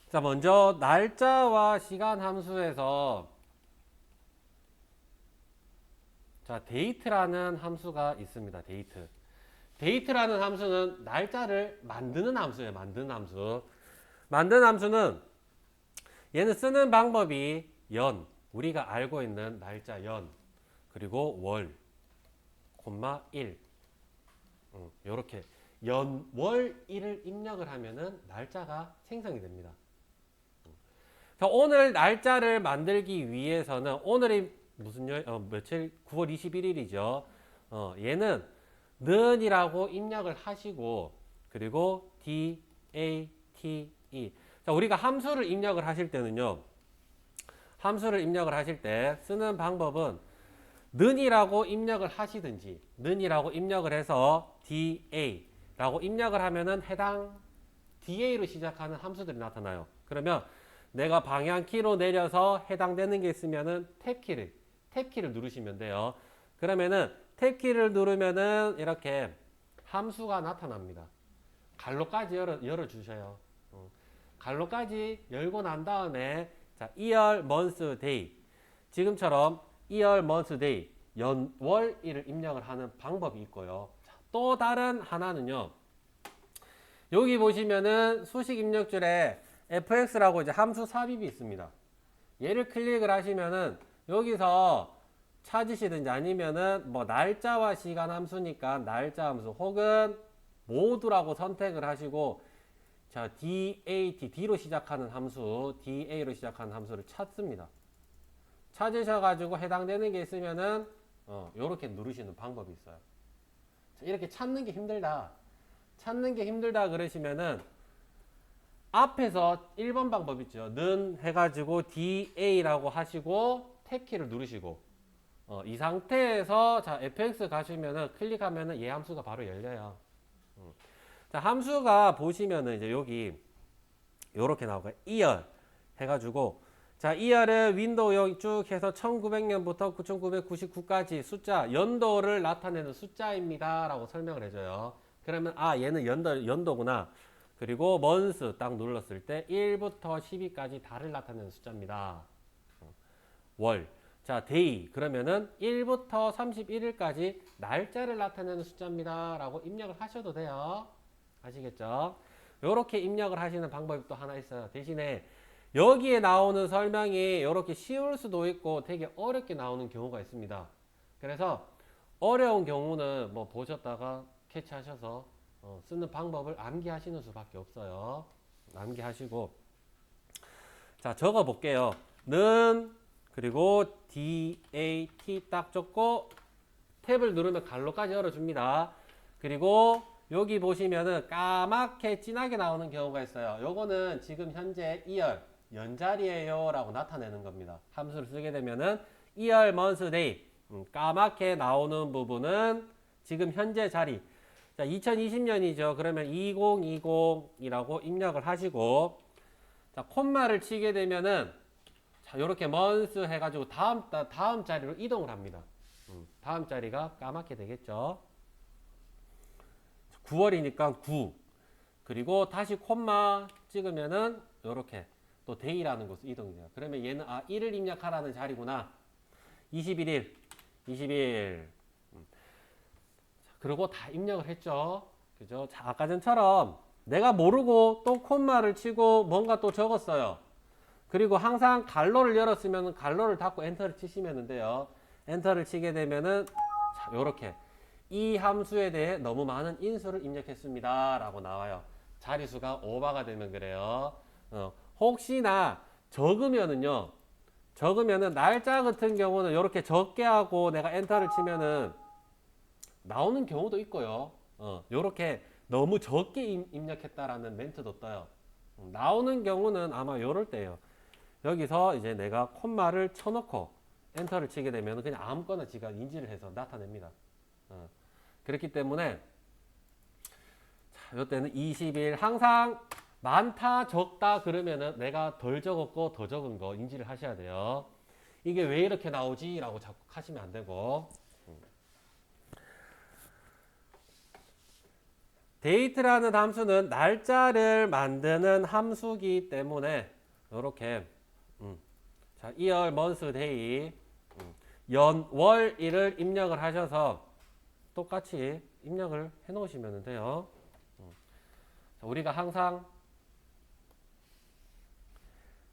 자, 먼저 날짜와 시간 함수에서 자, 데이트라는 함수가 있습니다. 데이트. 데이트라는 함수는 날짜를 만드는 함수예요. 만드는 함수. 만드는 함수는 얘는 쓰는 방법이 연, 우리가 알고 있는 날짜 연, 그리고 월, 콤마 1. 요렇게 연, 월, 일을 입력을 하면은 날짜가 생성이 됩니다. 자, 오늘 날짜를 만들기 위해서는 오늘이 무슨 며칠? 9월 21일이죠. 얘는 는이라고 입력을 하시고 그리고 date. 자, 우리가 함수를 입력을 하실 때는요. 함수를 입력을 하실 때 쓰는 방법은 는이라고 입력을 하시든지 는이라고 입력을 해서 da라고 입력을 하면은 해당 da로 시작하는 함수들이 나타나요. 그러면 내가 방향키로 내려서 해당되는 게 있으면은 탭키를 누르시면 돼요. 그러면은 탭키를 누르면은 이렇게 함수가 나타납니다. 갈로까지 열어주셔요. 갈로까지 열고 난 다음에 자, year, month, day. 지금처럼 year, month, day. 연, 월, 일을 입력을 하는 방법이 있고요. 자, 또 다른 하나는요. 여기 보시면은 수식 입력줄에 fx라고 이제 함수 삽입이 있습니다. 얘를 클릭을 하시면은 여기서 찾으시든지 아니면은 뭐 날짜와 시간 함수니까 날짜 함수 혹은 모두라고 선택을 하시고 자 D로 시작하는 함수 DA로 시작하는 함수를 찾습니다. 찾으셔가지고 해당되는 게 있으면은 요렇게 누르시는 방법이 있어요. 자, 이렇게 찾는 게 힘들다 그러시면은 앞에서 1번 방법 있죠. 는 해가지고 DA라고 하시고 탭키를 누르시고 이 상태에서 자 fx 가시면은 클릭하면은 얘 함수가 바로 열려요. 자 함수가 보시면은 이제 여기 요렇게 나오고 year 해가지고 자 year은 윈도우 쭉 해서 1900년부터 9999까지 숫자 연도를 나타내는 숫자입니다 라고 설명을 해줘요. 그러면 아 얘는 연도구나. 그리고 months 딱 눌렀을 때 1부터 12까지 다를 나타내는 숫자입니다. 월. 자, day. 그러면은 1부터 31일까지 날짜를 나타내는 숫자입니다. 라고 입력을 하셔도 돼요. 아시겠죠? 요렇게 입력을 하시는 방법이 또 하나 있어요. 대신에 여기에 나오는 설명이 이렇게 쉬울 수도 있고 되게 어렵게 나오는 경우가 있습니다. 그래서 어려운 경우는 뭐 보셨다가 캐치하셔서 쓰는 방법을 암기하시는 수밖에 없어요. 암기하시고 자 적어 볼게요. 는 그리고 DAT 딱 적고 탭을 누르면 갈로까지 열어줍니다. 그리고 여기 보시면은 까맣게 진하게 나오는 경우가 있어요. 요거는 지금 현재 2열 연자리에요 라고 나타내는 겁니다. 함수를 쓰게 되면은 2열 month day 까맣게 나오는 부분은 지금 현재 자리 자 2020년이죠. 그러면 2020이라고 입력을 하시고 자 콤마를 치게 되면은 자 요렇게 month 해가지고 다음 자리로 이동을 합니다. 다음 자리가 까맣게 되겠죠. 9월이니까 9 그리고 다시 콤마 찍으면은 요렇게 또 day라는 곳으로 이동이 돼요. 그러면 얘는 아 1을 입력하라는 자리구나. 21일 20일 그리고 다 입력을 했죠. 그죠? 자, 아까 전처럼 내가 모르고 또 콤마를 치고 뭔가 또 적었어요. 그리고 항상 갈로를 열었으면 갈로를 닫고 엔터를 치시면 돼요. 엔터를 치게 되면은 자, 요렇게 이 함수에 대해 너무 많은 인수를 입력했습니다. 라고 나와요. 자리수가 오버가 되면 그래요. 혹시나 적으면은 날짜 같은 경우는 이렇게 적게 하고 내가 엔터를 치면은 나오는 경우도 있고요. 요렇게 너무 적게 입력했다라는 멘트도 떠요. 나오는 경우는 아마 요럴 때예요. 여기서 이제 내가 콤마를 쳐놓고 엔터를 치게 되면 그냥 아무거나 지가 인지를 해서 나타냅니다. 그렇기 때문에 자, 요때는 20일 항상 많다 적다 그러면은 내가 덜 적었고 더 적은 거 인지를 하셔야 돼요. 이게 왜 이렇게 나오지? 라고 자꾸 하시면 안 되고 date라는 함수는 날짜를 만드는 함수기 때문에 이렇게 자, year, month, day 연, 월, 일을 입력을 하셔서 똑같이 입력을 해 놓으시면 돼요. 자, 우리가 항상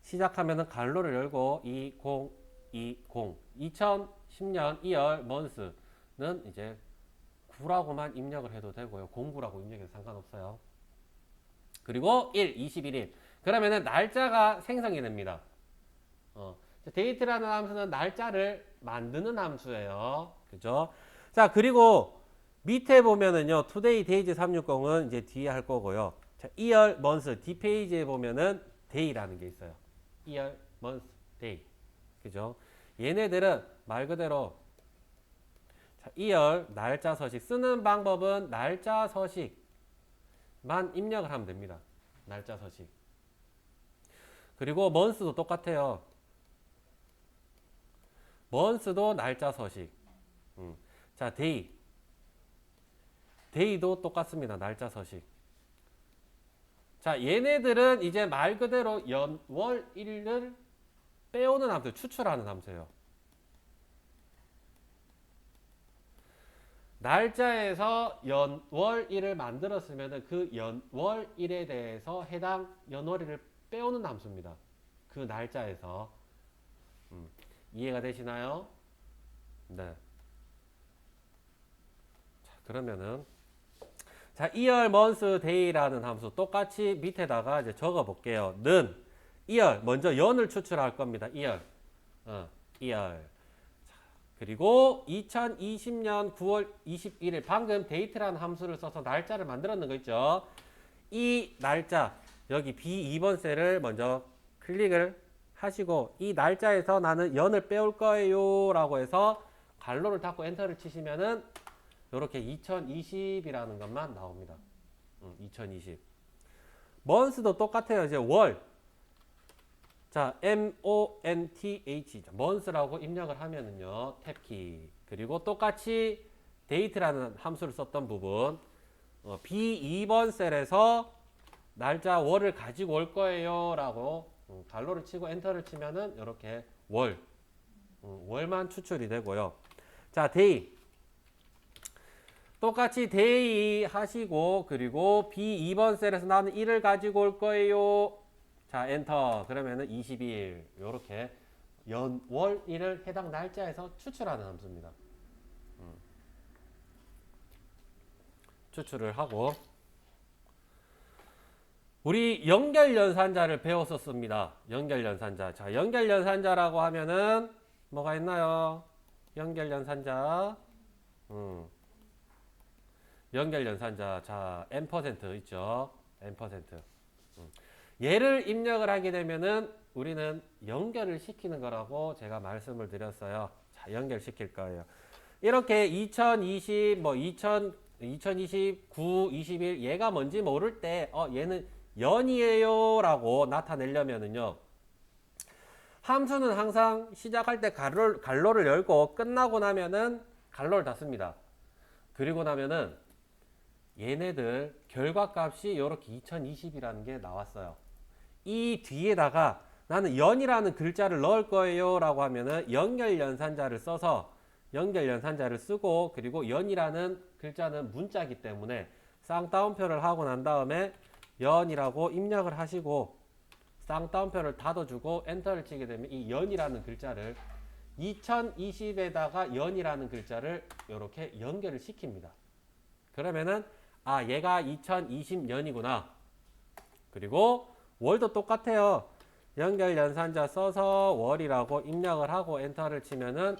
시작하면은 괄호를 열고 2020 2010년 2월 month는 이제 9라고만 입력을 해도 되고요. 09라고 입력해도 상관없어요. 그리고 1, 21일. 그러면은 날짜가 생성이 됩니다. 데이트라는 함수는 날짜를 만드는 함수예요. 그죠? 자, 그리고 밑에 보면은요. today, days 360은 이제 뒤에 할 거고요. 자, year, month, D 페이지에 보면은 day라는 게 있어요. year, month, day. 그죠? 얘네들은 말 그대로 자, year, 날짜 서식. 쓰는 방법은 날짜 서식만 입력을 하면 됩니다. 날짜 서식. 그리고 month도 똑같아요. month도 날짜 서식. 자, day. day도 똑같습니다. 날짜 서식. 자, 얘네들은 이제 말 그대로 연, 월, 일을 빼오는 함수, 추출하는 함수예요. 날짜에서 연, 월, 일을 만들었으면 그 연, 월, 일에 대해서 해당 연, 월, 일을 빼오는 함수입니다. 그 날짜에서. 이해가 되시나요? 네. 자, 그러면은 자, year, month, day라는 함수 똑같이 밑에다가 이제 적어 볼게요. 는 year 먼저 연을 추출할 겁니다. year. year. 자, 그리고 2020년 9월 21일 방금 date라는 함수를 써서 날짜를 만들었는 거 있죠? 이 날짜 여기 B2번 셀을 먼저 클릭을 하시고 이 날짜에서 나는 연을 빼올 거예요 라고 해서 괄호를 닫고 엔터를 치시면은 이렇게 2020이라는 것만 나옵니다. 2020. month도 똑같아요. 이제 월. 자, month. month라고 입력을 하면은요. 탭키. 그리고 똑같이 date라는 함수를 썼던 부분. B2번 셀에서 날짜 월을 가지고 올 거예요. 라고 괄호를 치고 엔터를 치면은 이렇게 월. 월만 추출이 되고요. 자, day. 똑같이 day 하시고 그리고 B2번 셀에서 나는 1을 가지고 올 거예요. 자, 엔터. 그러면은 22일. 요렇게 연, 월, 일을 해당 날짜에서 추출하는 함수입니다. 추출을 하고 우리 연결연산자를 배웠었습니다. 연결연산자. 자, 연결연산자라고 하면은 뭐가 있나요? 연결연산자. 연결연산자. 자, n% 있죠? n%. 얘를 입력을 하게 되면은 우리는 연결을 시키는 거라고 제가 말씀을 드렸어요. 자, 연결시킬 거예요. 이렇게 2020, 2029, 21 얘가 뭔지 모를 때 얘는 연이에요 라고 나타내려면은요. 함수는 항상 시작할 때 괄호를 열고 끝나고 나면은 괄호를 닫습니다. 그리고 나면은 얘네들 결과값이 이렇게 2020이라는 게 나왔어요. 이 뒤에다가 나는 연이라는 글자를 넣을 거예요 라고 하면은 연결연산자를 써서 연결연산자를 쓰고 그리고 연이라는 글자는 문자이기 때문에 쌍따옴표를 하고 난 다음에 연이라고 입력을 하시고 쌍따옴표를 닫아주고 엔터를 치게 되면 이 연이라는 글자를 2020에다가 연이라는 글자를 이렇게 연결을 시킵니다. 그러면은 얘가 2020년이구나. 그리고 월도 똑같아요. 연결연산자 써서 월이라고 입력을 하고 엔터를 치면은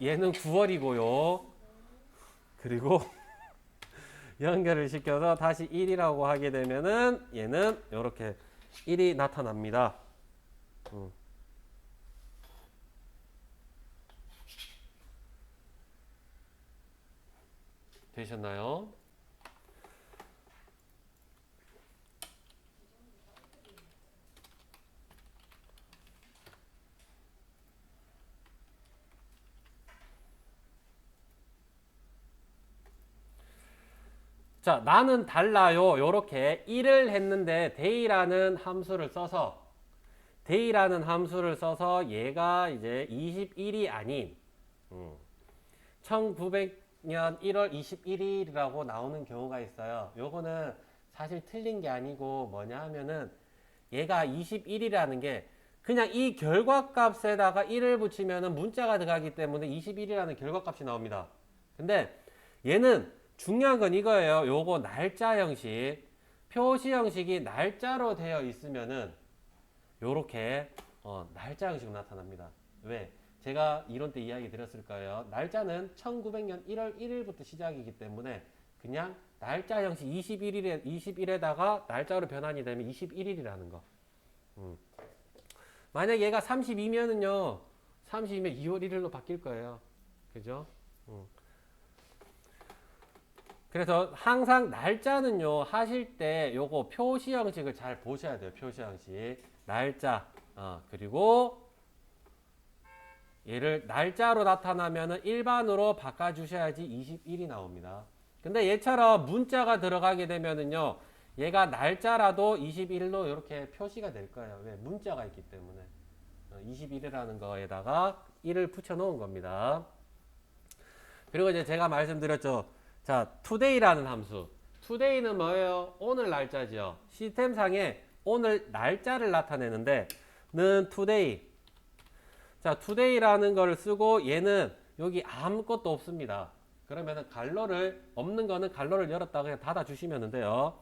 얘는 9월이고요. 그리고 연결을 시켜서 다시 1이라고 하게 되면은 얘는 이렇게 1이 나타납니다. 되셨나요? 자, 나는 달라요. 요렇게 일을 했는데 day라는 함수를 써서 얘가 이제 21이 아닌 1900년 1월 21일이라고 나오는 경우가 있어요. 요거는 사실 틀린 게 아니고 뭐냐 하면은 얘가 21이라는 게 그냥 이 결과값에다가 1을 붙이면은 문자가 들어가기 때문에 21이라는 결과값이 나옵니다. 근데 얘는 중요한 건 이거예요. 요거 날짜 형식, 표시 형식이 날짜로 되어 있으면은 요렇게 날짜 형식으로 나타납니다. 왜? 제가 이론 때 이야기 드렸을 거예요. 날짜는 1900년 1월 1일부터 시작이기 때문에 그냥 날짜 형식 21에다가 날짜로 변환이 되면 21일이라는 거. 만약 얘가 32면은요. 32면 2월 1일로 바뀔 거예요. 그죠? 그래서 항상 날짜는요. 하실 때 요거 표시 형식을 잘 보셔야 돼요. 표시 형식. 날짜. 그리고 얘를 날짜로 나타나면은 일반으로 바꿔주셔야지 21이 나옵니다. 근데 얘처럼 문자가 들어가게 되면은요, 얘가 날짜라도 21로 이렇게 표시가 될 거예요. 왜? 문자가 있기 때문에. 21이라는 거에다가 1을 붙여 놓은 겁니다. 그리고 이제 제가 말씀드렸죠. 자, today라는 함수. today는 뭐예요? 오늘 날짜죠. 시스템상에 오늘 날짜를 나타내는데, 는 today. 자, today라는 걸 쓰고 얘는 여기 아무것도 없습니다. 그러면은 없는 거는 갈로를 열었다가 그냥 닫아 주시면 돼요.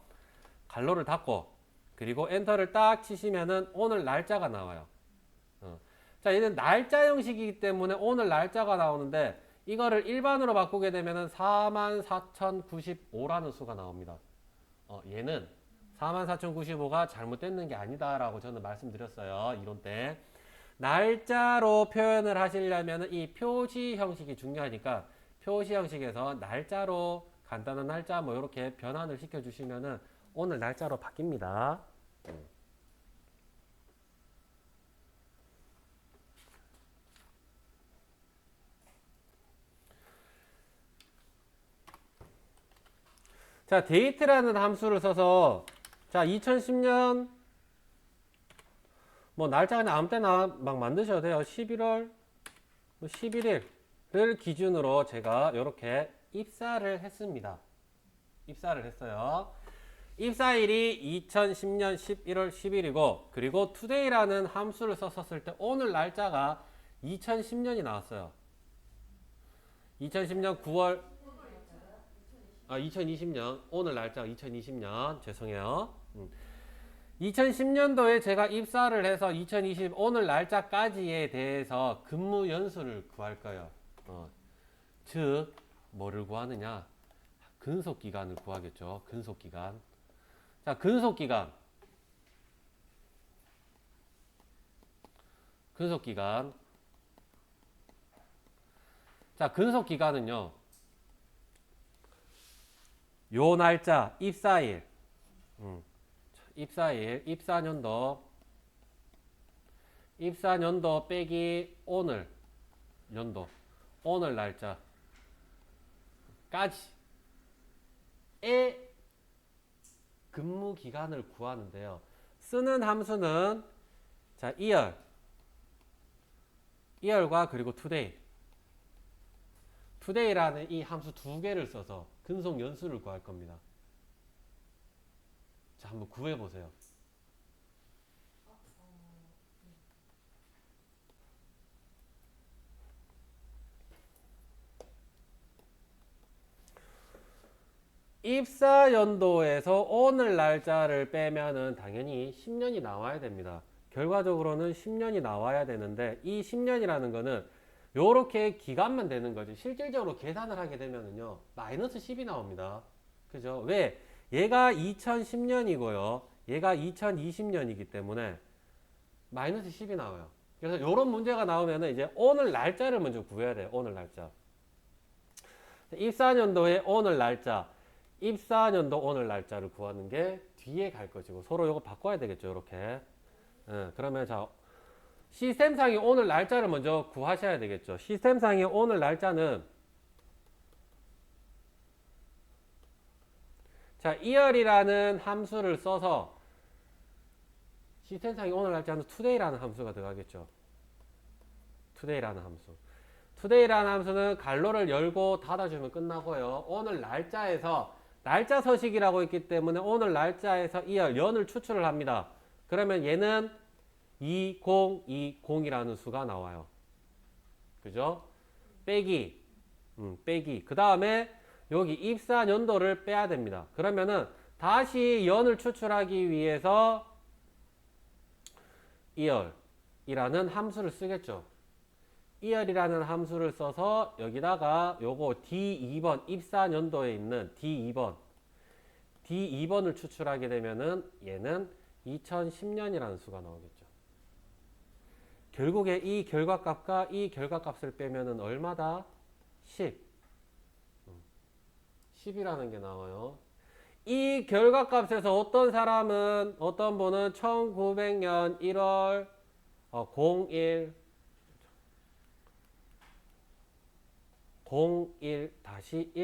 갈로를 닫고 그리고 엔터를 딱 치시면은 오늘 날짜가 나와요. 자, 얘는 날짜 형식이기 때문에 오늘 날짜가 나오는데 이거를 일반으로 바꾸게 되면은 44,095라는 수가 나옵니다. 얘는 44,095가 잘못됐는 게 아니다라고 저는 말씀드렸어요. 이론 때. 날짜로 표현을 하시려면 이 표시 형식이 중요하니까 표시 형식에서 날짜로 간단한 날짜 뭐 이렇게 변환을 시켜주시면은 오늘 날짜로 바뀝니다. 자, date라는 함수를 써서 자, 2010년 뭐 날짜 그냥 아무 때나 막 만드셔도 돼요. 11월 11일을 기준으로 제가 이렇게 입사를 했습니다. 입사를 했어요. 입사일이 2010년 11월 10일이고 그리고 today라는 함수를 썼을 때 오늘 날짜가 2010년이 나왔어요. 2010년 9월 2020년 오늘 날짜가 2020년 죄송해요. 2010년도에 제가 입사를 해서 2020 오늘 날짜까지에 대해서 근무 연수를 구할 거예요. 즉 뭐를 구하느냐? 근속 기간을 구하겠죠. 근속 기간. 자, 근속 기간. 자, 근속 기간은요. 요 날짜 입사일. 입사년도 빼기 오늘 연도 오늘 날짜까지의 근무 기간을 구하는데요. 쓰는 함수는 자, year과 그리고 today라는 이 함수 두 개를 써서 근속 연수를 구할 겁니다. 자, 한번 구해 보세요. 입사 연도에서 오늘 날짜를 빼면은 당연히 10년이 나와야 됩니다. 결과적으로는 10년이 나와야 되는데 이 10년이라는 거는 요렇게 기간만 되는 거지 실질적으로 계산을 하게 되면은요 마이너스 10이 나옵니다. 그죠? 왜? 얘가 2010년이고요. 얘가 2020년이기 때문에 마이너스 10이 나와요. 그래서 요런 문제가 나오면은 이제 오늘 날짜를 먼저 구해야 돼요. 오늘 날짜. 입사년도의 오늘 날짜. 입사년도 오늘 날짜를 구하는 게 뒤에 갈 것이고 서로 요거 바꿔야 되겠죠. 이렇게. 그러면 자 시스템상의 오늘 날짜를 먼저 구하셔야 되겠죠. 시스템상의 오늘 날짜는 자, year이라는 함수를 써서 시스템상에 오늘 날짜는 today라는 함수가 들어가겠죠. today라는 함수. today라는 함수는 괄호를 열고 닫아주면 끝나고요. 오늘 날짜에서 날짜 서식이라고 있기 때문에 오늘 날짜에서 year, 연을 추출을 합니다. 그러면 얘는 2020이라는 수가 나와요. 그죠? 빼기. 빼기. 그 다음에 여기 입사 연도를 빼야 됩니다. 그러면은 다시 연을 추출하기 위해서 year이라는 함수를 쓰겠죠. year이라는 함수를 써서 여기다가 요거 D2번 입사 연도에 있는 D2번을 추출하게 되면은 얘는 2010년이라는 수가 나오겠죠. 결국에 이 결과값과 이 결과값을 빼면은 얼마다? 10. 10이라는 게 나와요. 이 결과값에서 어떤 분은 1900년 1월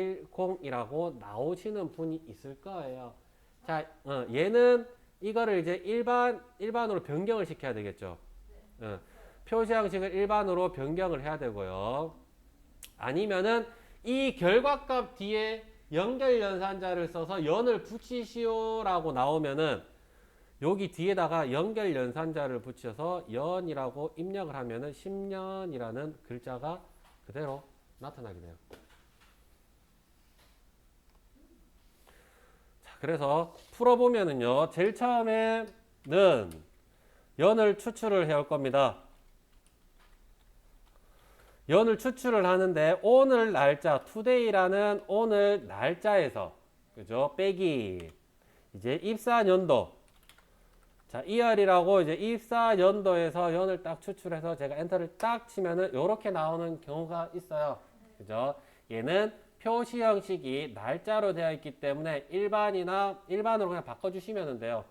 01-10이라고 나오시는 분이 있을 거예요. 자, 얘는 이거를 이제 일반으로 변경을 시켜야 되겠죠. 표시 형식을 일반으로 변경을 해야 되고요. 아니면은 이 결과값 뒤에 연결 연산자를 써서 연을 붙이시오라고 나오면은 여기 뒤에다가 연결 연산자를 붙여서 연이라고 입력을 하면은 10년이라는 글자가 그대로 나타나게 돼요. 자, 그래서 풀어보면은요, 제일 처음에는 연을 추출을 해올 겁니다. 연을 추출을 하는데 오늘 날짜, today라는 오늘 날짜에서, 그죠? 빼기 이제 입사 연도. 자, year이라고 이제 입사 연도에서 연을 딱 추출해서 제가 엔터를 딱 치면은 이렇게 나오는 경우가 있어요. 그죠? 얘는 표시 형식이 날짜로 되어 있기 때문에 일반으로 그냥 바꿔주시면 돼요.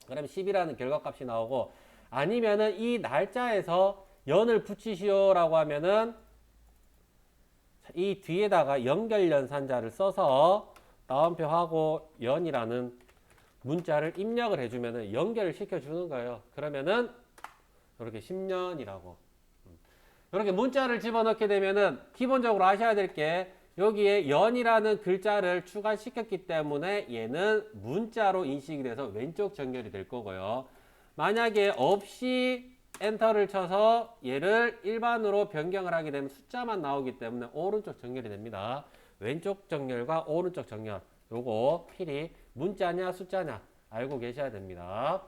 그럼 10이라는 결과값이 나오고, 아니면은 이 날짜에서 연을 붙이시오라고 하면은 이 뒤에다가 연결 연산자를 써서 따옴표하고 연이라는 문자를 입력을 해주면은 연결을 시켜주는 거예요. 그러면은 이렇게 10년이라고. 이렇게 문자를 집어넣게 되면은 기본적으로 아셔야 될 게 여기에 연이라는 글자를 추가시켰기 때문에 얘는 문자로 인식이 돼서 왼쪽 정렬이 될 거고요. 만약에 없이 엔터를 쳐서 얘를 일반으로 변경을 하게 되면 숫자만 나오기 때문에 오른쪽 정렬이 됩니다. 왼쪽 정렬과 오른쪽 정렬, 요거 필히 문자냐 숫자냐 알고 계셔야 됩니다.